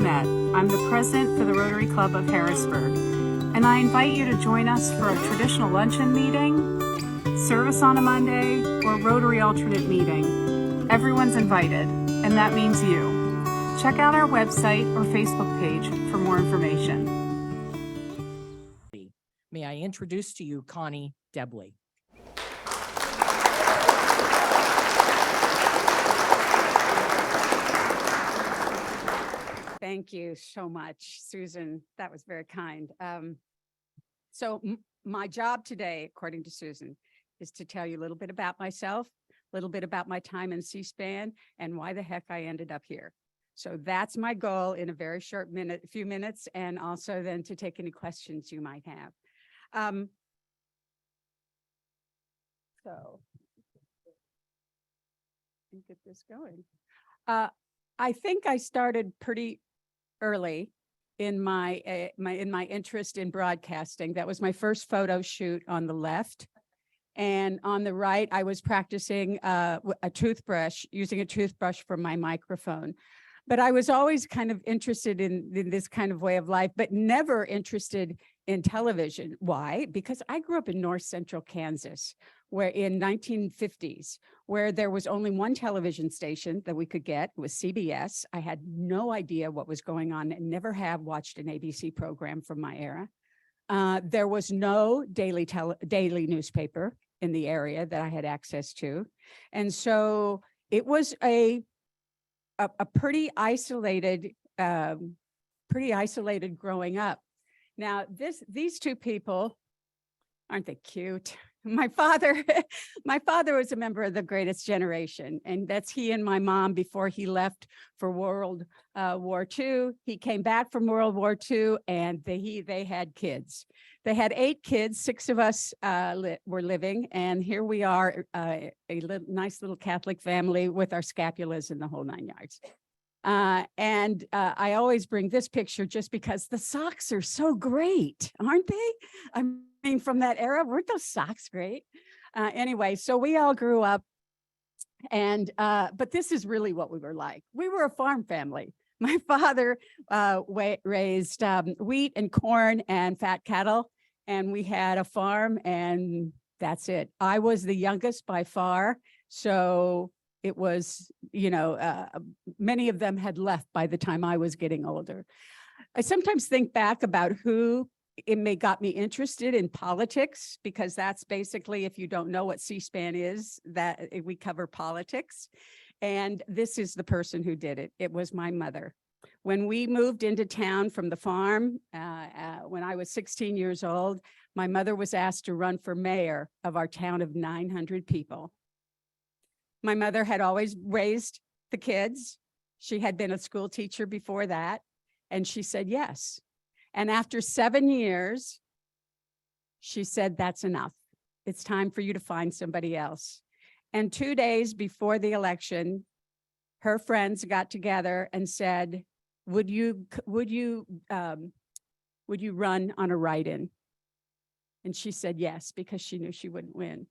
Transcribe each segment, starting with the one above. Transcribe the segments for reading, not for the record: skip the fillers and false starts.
Met. I'm the president for the Rotary Club of Harrisburg, and I invite you to join us for a traditional luncheon meeting, service on a Monday, or Rotary alternate meeting. Everyone's invited, and that means you. Check out our website or Facebook page for more information. May I introduce to you Connie Doebele. Thank you so much, Susan. That was very kind. My job today, according to Susan, is to tell you a little bit about myself, a little bit about my time in CSPAN, and why the heck I ended up here. So that's my goal in a very short few minutes, and also then to take any questions you might have. So get this going. I think I started pretty early in my interest in broadcasting. That was my first photo shoot on the left. And on the right, I was practicing using a toothbrush for my microphone. But I was always kind of interested in this kind of way of life, but never interested in television. Why? Because I grew up in north central Kansas, where in 1950s, where there was only one television station that we could get, was CBS. I had no idea what was going on and never have watched an ABC program from my era. There was no daily newspaper in the area that I had access to. And so it was a pretty isolated growing up. Now, these two people, aren't they cute? My father was a member of the Greatest Generation, and that's he and my mom before he left for World War II. He came back from World War II, and they had kids. They had 8 kids. 6 of us were living, and here we are, nice little Catholic family with our scapulas and the whole 9 yards. I always bring this picture just because the socks are so great, aren't they? I mean, from that era, weren't those socks great? Anyway, so we all grew up, and but this is really what we were like. We were a farm family. My father raised wheat and corn and fat cattle, and we had a farm, and that's it. I was the youngest by far, so it was, many of them had left by the time I was getting older. I sometimes think back about who got me interested in politics, because that's basically, if you don't know what C-SPAN is, that we cover politics. And this is the person who did it. It was my mother. When we moved into town from the farm, when I was 16 years old, my mother was asked to run for mayor of our town of 900 people. My mother had always raised the kids. She had been a school teacher before that, and she said yes. And after 7 years, she said, that's enough. It's time for you to find somebody else. And 2 days before the election, her friends got together and said, would you run on a write-in? And she said yes, because she knew she wouldn't win.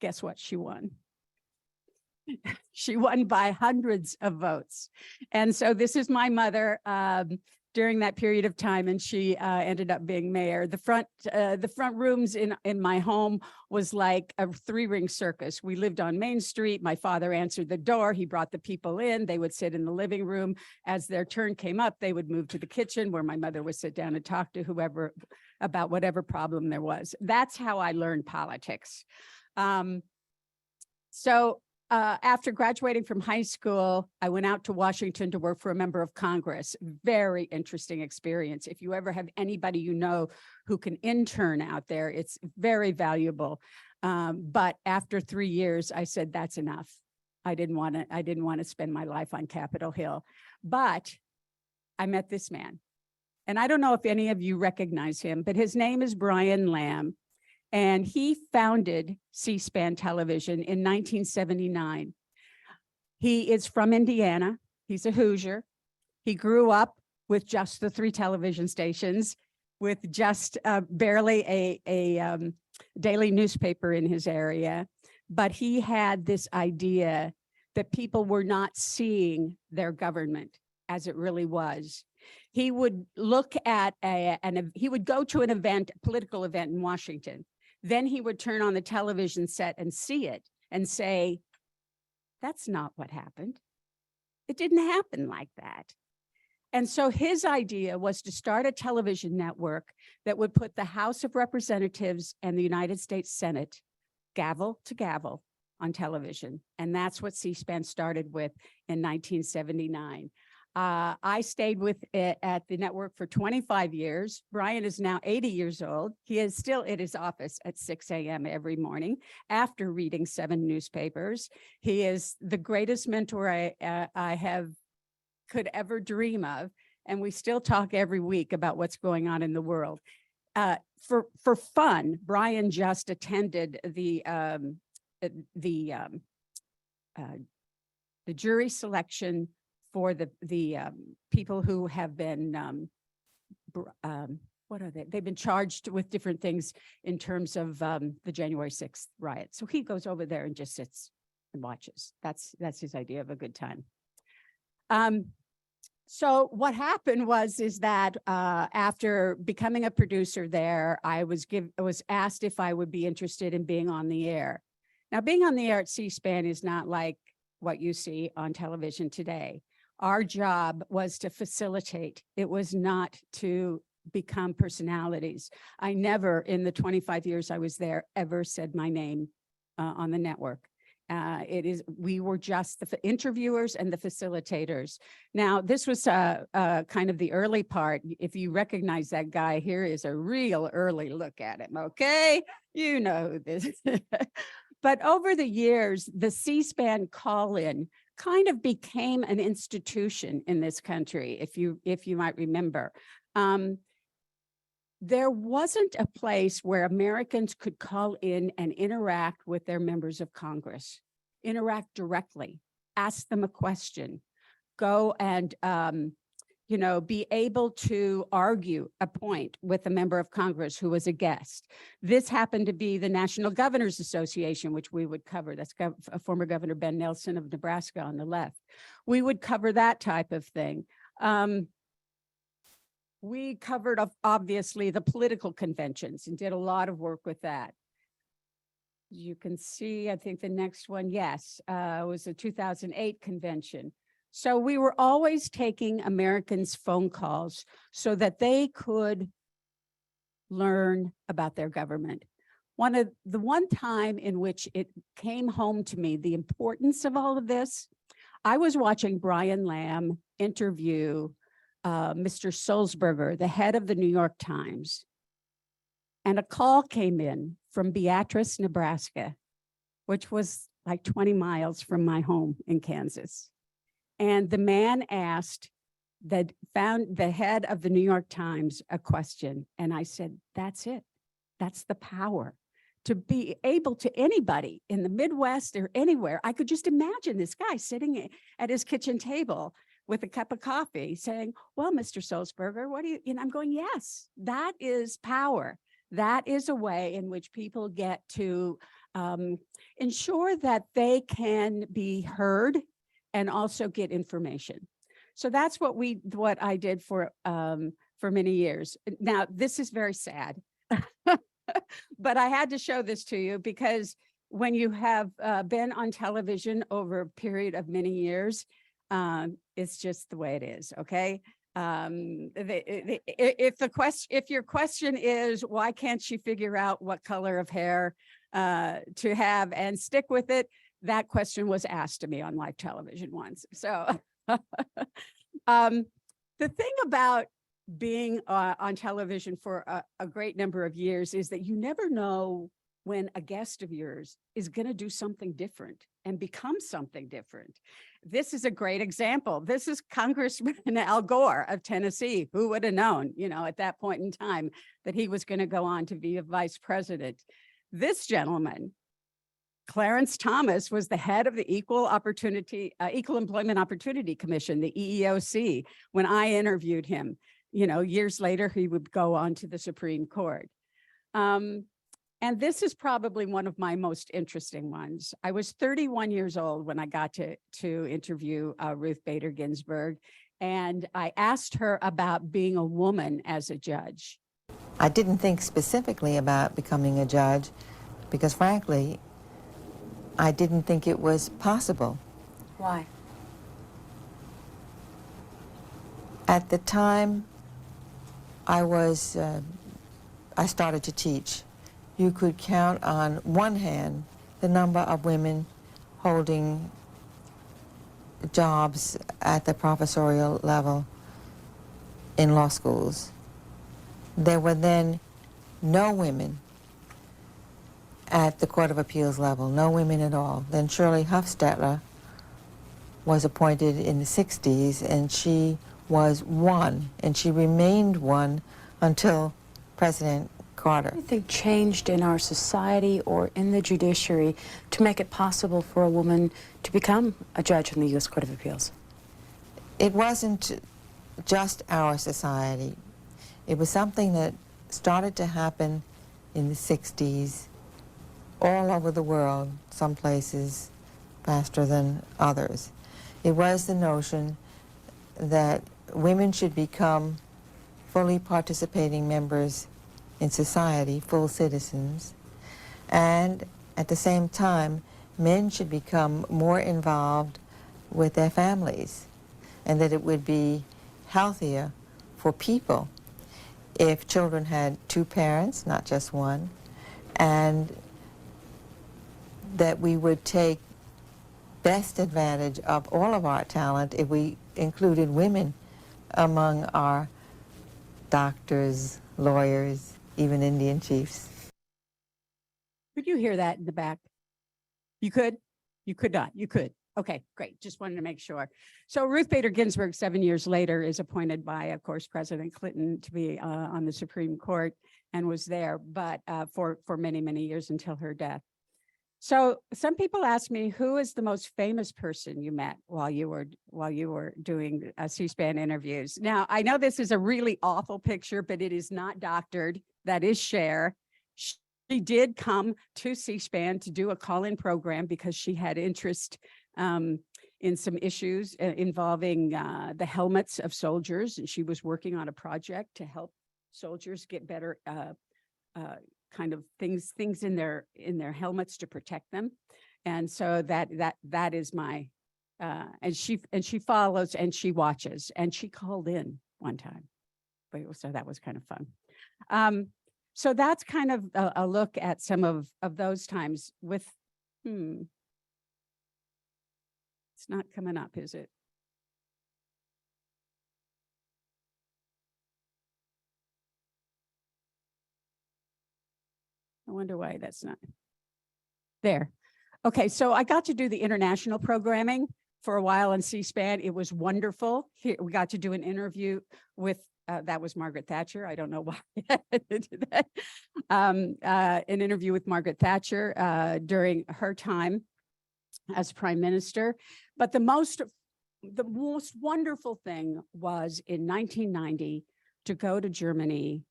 Guess what? She won. She won by hundreds of votes. And so this is my mother during that period of time, and she ended up being mayor. The front rooms in my home was like a 3-ring circus. We lived on Main Street. My father answered the door. He brought the people in. They would sit in the living room. As their turn came up, they would move to the kitchen, where my mother would sit down and talk to whoever about whatever problem there was. That's how I learned politics. After graduating from high school, I went out to Washington to work for a member of Congress. Very interesting experience. If you ever have anybody you know who can intern out there, it's very valuable. But after 3 years, I said, that's enough. I didn't want to spend my life on Capitol Hill. But I met this man. And I don't know if any of you recognize him, but his name is Brian Lamb. And he founded C-SPAN Television in 1979. He is from Indiana. He's a Hoosier. He grew up with just the 3 television stations, with just barely a daily newspaper in his area. But he had this idea that people were not seeing their government. as it really was. He would look at he would go to an event, a political event in Washington. Then he would turn on the television set and see it and say, that's not what happened. It didn't happen like that. And so his idea was to start a television network that would put the House of Representatives and the United States Senate gavel to gavel on television. And that's what C-SPAN started with in 1979. I stayed with it at the network for 25 years. Brian is now 80 years old. He is still at his office at 6 a.m. every morning after reading 7 newspapers. He is the greatest mentor I could ever dream of. And we still talk every week about what's going on in the world. For fun, Brian just attended the jury selection for the people who have been, what are they? They've been charged with different things in terms of the January 6th riot. So he goes over there and just sits and watches. That's his idea of a good time. So what happened was that after becoming a producer there, I was asked if I would be interested in being on the air. Now, being on the air at C-SPAN is not like what you see on television today. Our job was to facilitate. It was not to become personalities. I never, in the 25 years I was there, ever said my name on the network. We were just the interviewers and the facilitators. Now, this was kind of the early part. If you recognize that guy, here is a real early look at him, okay? You know this. But over the years, the C-SPAN call-in kind of became an institution in this country, if you might remember. There wasn't a place where Americans could call in and interact with their members of Congress, interact directly, ask them a question, go and be able to argue a point with a member of Congress who was a guest. This happened to be the National Governors Association, which we would cover. That's former Governor Ben Nelson of Nebraska on the left. We would cover that type of thing. We covered, obviously, the political conventions and did a lot of work with that. You can see, I think the next one, yes, was the 2008 convention. So we were always taking Americans' phone calls so that they could learn about their government. The one time in which it came home to me, the importance of all of this, I was watching Brian Lamb interview Mr. Sulzberger, the head of the New York Times. And a call came in from Beatrice, Nebraska, which was like 20 miles from my home in Kansas. And the man asked the head of the New York Times a question. And I said, that's it. That's the power. To be able to anybody in the Midwest or anywhere, I could just imagine this guy sitting at his kitchen table with a cup of coffee saying, well, Mr. Sulzberger, what do you, I'm going, yes, that is power. That is a way in which people get to ensure that they can be heard and also get information. So that's what I did for many years. Now, this is very sad, but I had to show this to you because when you have been on television over a period of many years, it's just the way it is, okay? If your question is, why can't she figure out what color of hair to have and stick with it, that question was asked to me on live television once. So the thing about being on television for a great number of years is that you never know when a guest of yours is going to do something different and become something different. This is a great example. This is Congressman Al Gore of Tennessee. Who would have known, at that point in time that he was going to go on to be a vice president? This gentleman, Clarence Thomas, was the head of the Equal Employment Opportunity Commission, the EEOC, when I interviewed him. Years later, he would go on to the Supreme Court. And this is probably one of my most interesting ones. I was 31 years old when I got to interview Ruth Bader Ginsburg. And I asked her about being a woman as a judge. I didn't think specifically about becoming a judge because, frankly, I didn't think it was possible. Why? At the time I started to teach, you could count on one hand the number of women holding jobs at the professorial level in law schools. There were then no women at the Court of Appeals level, no women at all. Then Shirley Hufstetler was appointed in the 60s, and she was one, and she remained one until President Carter. What do you think changed in our society or in the judiciary to make it possible for a woman to become a judge in the U.S. Court of Appeals? It wasn't just our society. It was something that started to happen in the 60s all over the world, some places faster than others. It was the notion that women should become fully participating members in society, full citizens, and at the same time, men should become more involved with their families, and that it would be healthier for people if children had two parents, not just one, and that we would take best advantage of all of our talent if we included women among our doctors, lawyers, even Indian chiefs. Could you hear that in the back? You could? You could not? You could. Okay, great. Just wanted to make sure. So Ruth Bader Ginsburg, 7 years later, is appointed by, of course, President Clinton to be on the Supreme Court and was there, but for many, many years until her death. So some people ask me, who is the most famous person you met while you were doing C-SPAN interviews? Now, I know this is a really awful picture, but it is not doctored. That is Cher. She did come to C-SPAN to do a call-in program because she had interest in some issues involving the helmets of soldiers, and she was working on a project to help soldiers get better kind of things in their helmets to protect them. And so that is my and she follows and she watches, and she called in one time, so that was kind of fun. So that's kind of a look at some of those times with it's not coming up, is it? I wonder why that's not there. Okay, so I got to do the international programming for a while on C-SPAN. It was wonderful. Here, we got to do an interview with, that was Margaret Thatcher. I don't know why I had to do that. An interview with Margaret Thatcher during her time as Prime Minister. But the most wonderful thing was in 1990 to go to Germany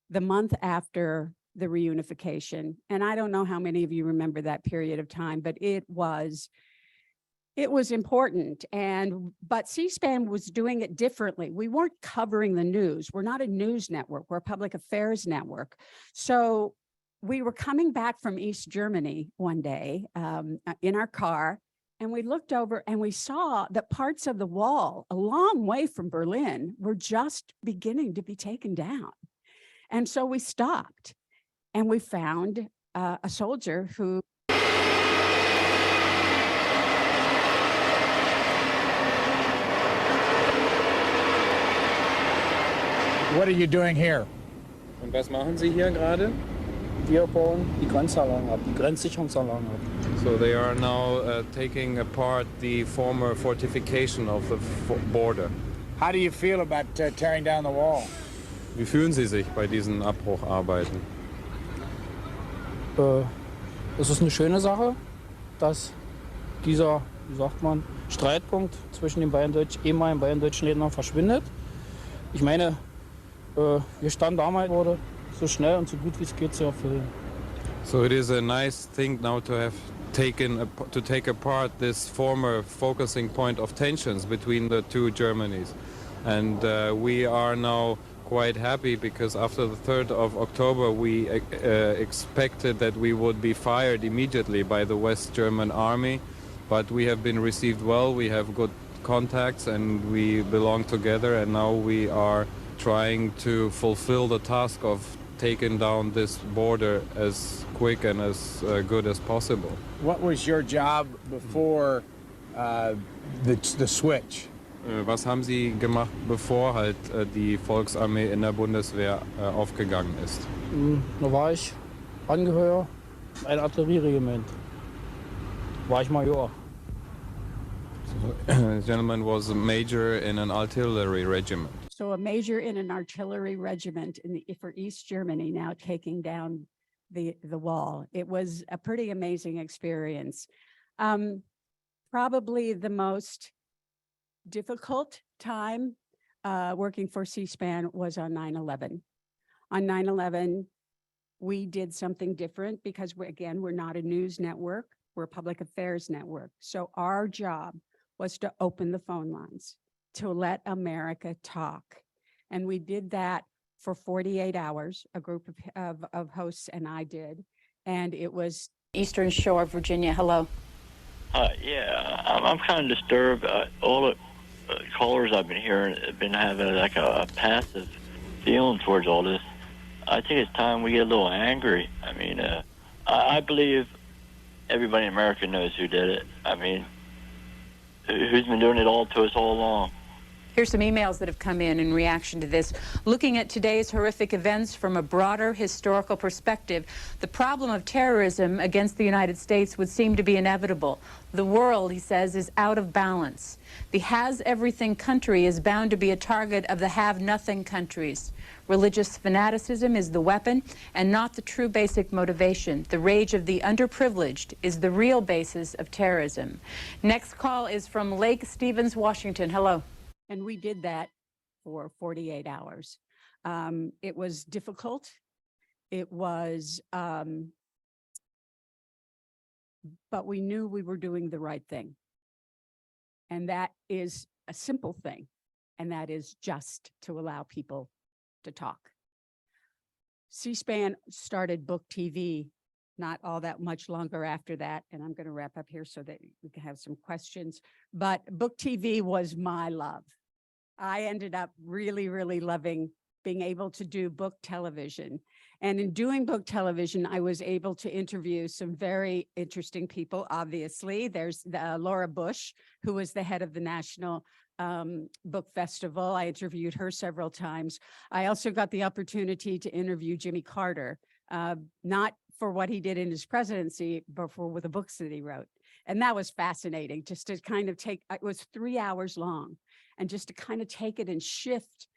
the month after the reunification. And I don't know how many of you remember that period of time, but it was important. But C-SPAN was doing it differently. We weren't covering the news. We're not a news network. We're a public affairs network. So we were coming back from East Germany one day in our car, and we looked over and we saw that parts of the wall a long way from Berlin were just beginning to be taken down. And so we stopped and we found a soldier who What are you doing here? Und was machen Sie hier gerade? Wir bauen die Grenzanlagen ab, die Grenzsicherungsanlagen ab. So they are now taking apart the former fortification of the border. How do you feel about tearing down the wall? Wie fühlen Sie sich bei diesen Abbrucharbeiten? Es ist eine schöne Sache, dass dieser, wie sagt man, Streitpunkt zwischen den ehemaligen beiden deutschen Ländern verschwindet. Ich meine, wir standen damals, so schnell und so gut wie es geht zu erfüllen. So it is a nice thing now to have to take apart this former focusing point of tensions between the two Germanys. And we are now quite happy because after the 3rd of October we expected that we would be fired immediately by the West German army, but we have been received well, we have good contacts and we belong together, and now we are trying to fulfill the task of taking down this border as quick and as good as possible. What was your job before the switch? Was haben Sie gemacht, bevor halt die Volksarmee in der Bundeswehr aufgegangen ist? Da war ich Angehöriger ein Artillerieregiment. War ich Major. The gentleman was a major in an artillery regiment. So a major in an artillery regiment for East Germany, now taking down the wall. It was a pretty amazing experience. Probably the most difficult time working for CSPAN was on 9/11. On 9/11, we did something different because we're not a news network, we're a public affairs network. So our job was to open the phone lines, to let America talk. And we did that for 48 hours, a group of hosts and I did. And it was Eastern Shore, Virginia. Hello. Yeah, I'm kind of disturbed. All the callers I've been hearing have been having like a passive feeling towards all this. I think it's time we get a little angry. I mean, I believe everybody in America knows who did it. I mean, who's been doing it all to us all along. Here's some emails that have come in reaction to this. Looking at today's horrific events from a broader historical perspective, the problem of terrorism against the United States would seem to be inevitable. The world, he says, is out of balance. The has-everything country is bound to be a target of the have-nothing countries. Religious fanaticism is the weapon and not the true basic motivation. The rage of the underprivileged is the real basis of terrorism. Next call is from Lake Stevens, Washington. Hello. And we did that for 48 hours. It was difficult. It was, but we knew we were doing the right thing. And that is a simple thing. And that is just to allow people to talk. C-SPAN started Book TV not all that much longer after that. And I'm going to wrap up here so that we can have some questions. But Book TV was my love. I ended up really, really loving being able to do book television. And in doing book television, I was able to interview some very interesting people, obviously. There's Laura Bush, who was the head of the National Book Festival. I interviewed her several times. I also got the opportunity to interview Jimmy Carter, not for what he did in his presidency, but for the books that he wrote. And that was fascinating, just to kind of take, it was 3 hours long, and just to kind of take it and shift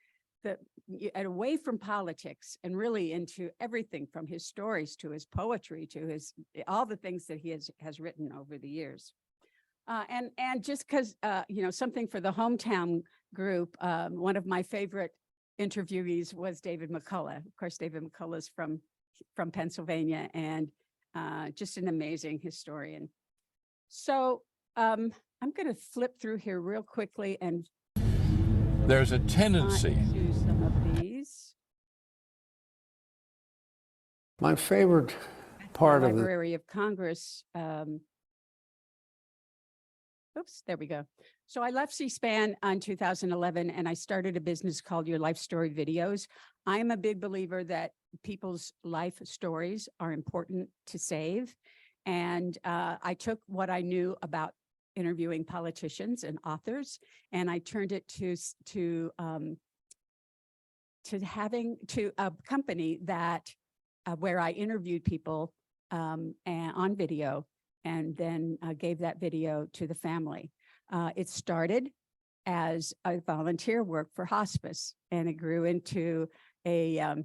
away from politics and really into everything from his stories to his poetry to his all the things that he has written over the years. And just because, something for the hometown group, one of my favorite interviewees was David McCullough. Of course, David McCullough's from Pennsylvania, and just an amazing historian. So I'm going to flip through here real quickly and there's a tendency. Do some of these. My favorite part of the Library of Congress. Oops, there we go. So I left C-SPAN in 2011 and I started a business called Your Life Story Videos. I am a big believer that people's life stories are important to save. And I took what I knew about interviewing politicians and authors, and I turned it to a company that where I interviewed people and on video, and then gave that video to the family. It started as a volunteer work for hospice, and it grew into a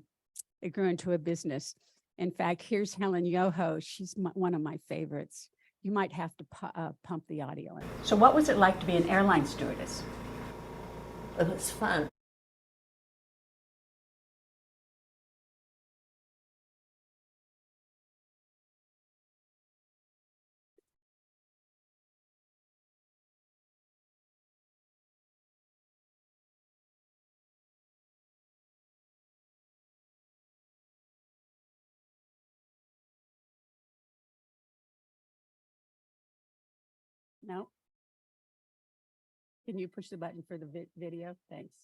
business. In fact, here's Helen Yoho. She's one of my favorites. You might have to pump the audio in. So what was it like to be an airline stewardess? It was fun. No. Can you push the button for the video? Thanks.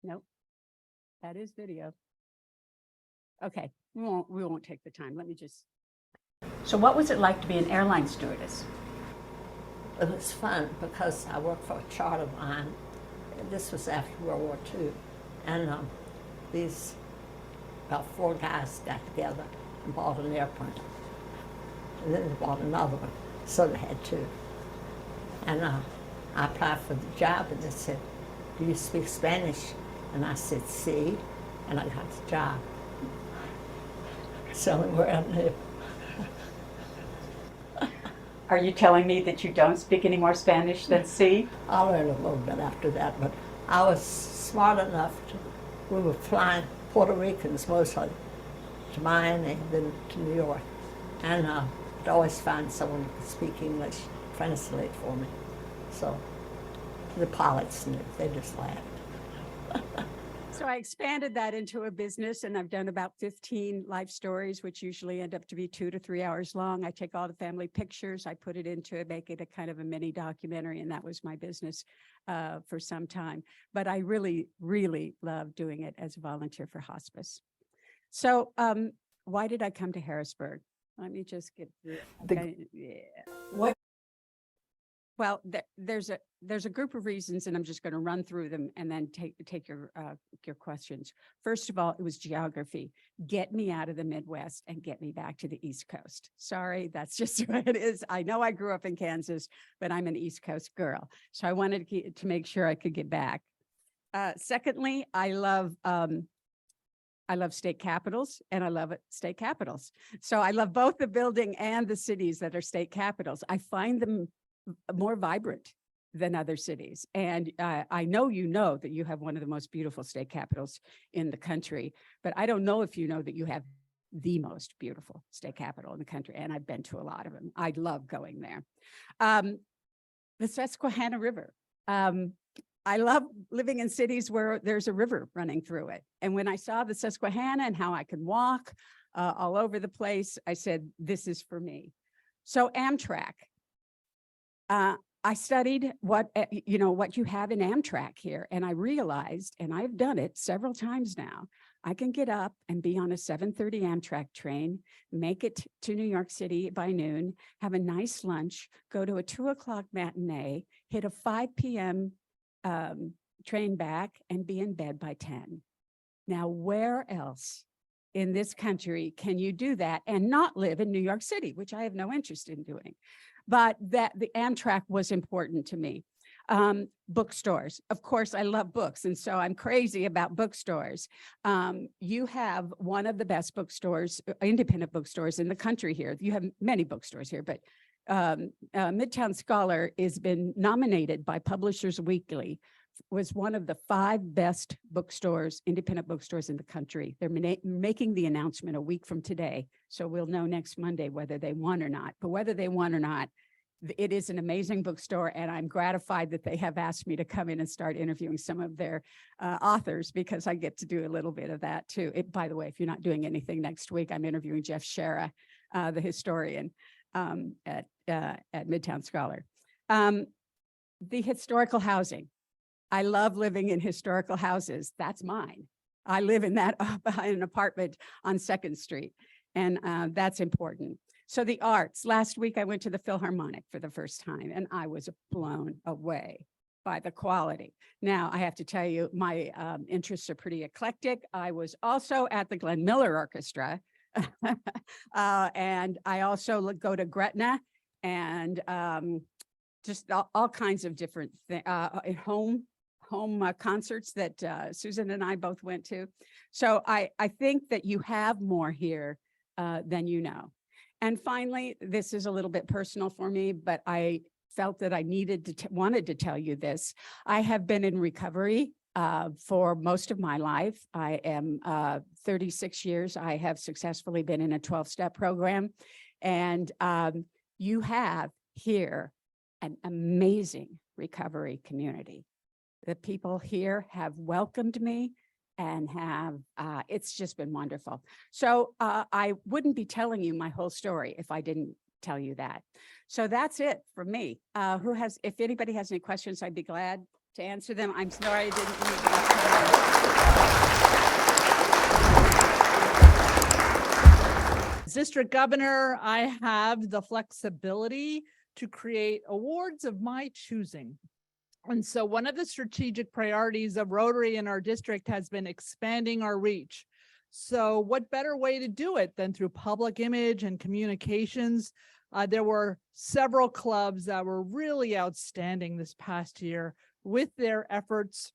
Nope. That is video. Okay, we won't take the time. Let me just. So what was it like to be an airline stewardess? It was fun because I worked for a charter line. This was after World War II. And these about 4 guys got together and bought an airplane. And then they bought another one, so they had 2. And I applied for the job, and they said, "Do you speak Spanish?" And I said, "Sí," and I got the job. Selling where I live. Are you telling me that you don't speak any more Spanish than C? I learned a little bit after that, but I was smart enough we were flying Puerto Ricans mostly to Miami and then to New York. And I'd always find someone who could speak English, translate for me. So the pilots knew, they just laughed. So I expanded that into a business, and I've done about 15 life stories, which usually end up to be 2 to 3 hours long. I take all the family pictures, I put it into it, make it a kind of a mini documentary, and that was my business for some time. But I really, really love doing it as a volunteer for hospice. So why did I come to Harrisburg? Let me just get through. What? Well, there's a group of reasons, and I'm just going to run through them and then take your questions. First of all, it was geography. Get me out of the Midwest and get me back to the East Coast. Sorry, that's just what it is. I know I grew up in Kansas, but I'm an East Coast girl, so I wanted to make sure I could get back. Secondly, I love state capitals, and I love state capitals. So I love both the building and the cities that are state capitals. I find them more vibrant than other cities. And I know that you have one of the most beautiful state capitals in the country, but I don't know if you know that you have the most beautiful state capital in the country. And I've been to a lot of them. I love going there. The Susquehanna River. I love living in cities where there's a river running through it. And when I saw the Susquehanna and how I could walk all over the place, I said, this is for me. So Amtrak. I studied what you have in Amtrak here, and I realized, and I've done it several times now, I can get up and be on a 7:30 Amtrak train, make it to New York City by noon, have a nice lunch, go to a 2 o'clock matinee, hit a 5 p.m. Train back, and be in bed by 10. Now, where else in this country can you do that and not live in New York City, which I have no interest in doing? But that the Amtrak was important to me. Bookstores. Of course, I love books, and so I'm crazy about bookstores. You have one of the best bookstores, independent bookstores in the country here. You have many bookstores here, but Midtown Scholar has been nominated by Publishers Weekly, was one of the 5 best bookstores, independent bookstores in the country. They're making the announcement a week from today, so we'll know next Monday whether they won or not. But whether they won or not, it is an amazing bookstore, and I'm gratified that they have asked me to come in and start interviewing some of their authors, because I get to do a little bit of that too. By the way, if you're not doing anything next week, I'm interviewing Jeff Shara, the historian at Midtown Scholar. The historical housing. I love living in historical houses. That's mine. I live in that behind an apartment on 2nd Street, and that's important. So the arts. Last week, I went to the Philharmonic for the first time, and I was blown away by the quality. Now, I have to tell you, my interests are pretty eclectic. I was also at the Glenn Miller Orchestra, and I also go to Gretna, and just all kinds of different things, home concerts that Susan and I both went to. So I think that you have more here than you know. And finally, this is a little bit personal for me, but I felt that I wanted to tell you this. I have been in recovery for most of my life. I am 36 years. I have successfully been in a 12-step program, and you have here an amazing recovery community. The people here have welcomed me and it's just been wonderful. So I wouldn't be telling you my whole story if I didn't tell you that. So that's it for me. If anybody has any questions, I'd be glad to answer them. I'm sorry I didn't use enough time. As district governor, I have the flexibility to create awards of my choosing. And so one of the strategic priorities of Rotary in our district has been expanding our reach. So what better way to do it than through public image and communications? There were several clubs that were really outstanding this past year with their efforts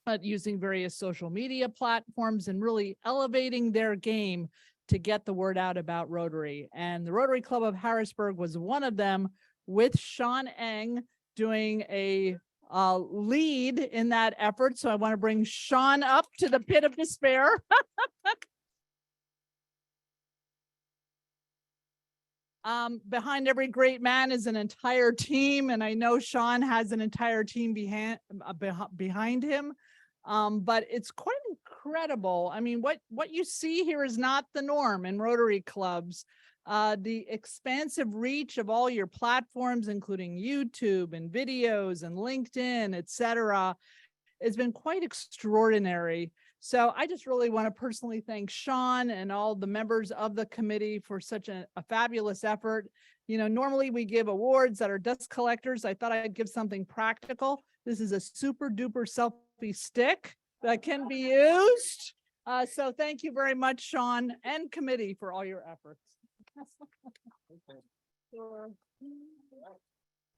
at using various social media platforms and really elevating their game to get the word out about Rotary. And the Rotary Club of Harrisburg was one of them, with Sean Eng doing a lead in that effort. So I want to bring Sean up to the pit of despair. Behind every great man is an entire team, and I know Sean has an entire team behind him. But it's quite incredible. I mean, what you see here is not the norm in Rotary clubs. The expansive reach of all your platforms, including YouTube and videos and LinkedIn, etc., has been quite extraordinary. So I just really want to personally thank Sean and all the members of the committee for such a fabulous effort. You know, normally we give awards that are dust collectors. I thought I'd give something practical. This is a super duper selfie stick that can be used. So thank you very much, Sean and committee, for all your efforts.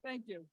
Thank you.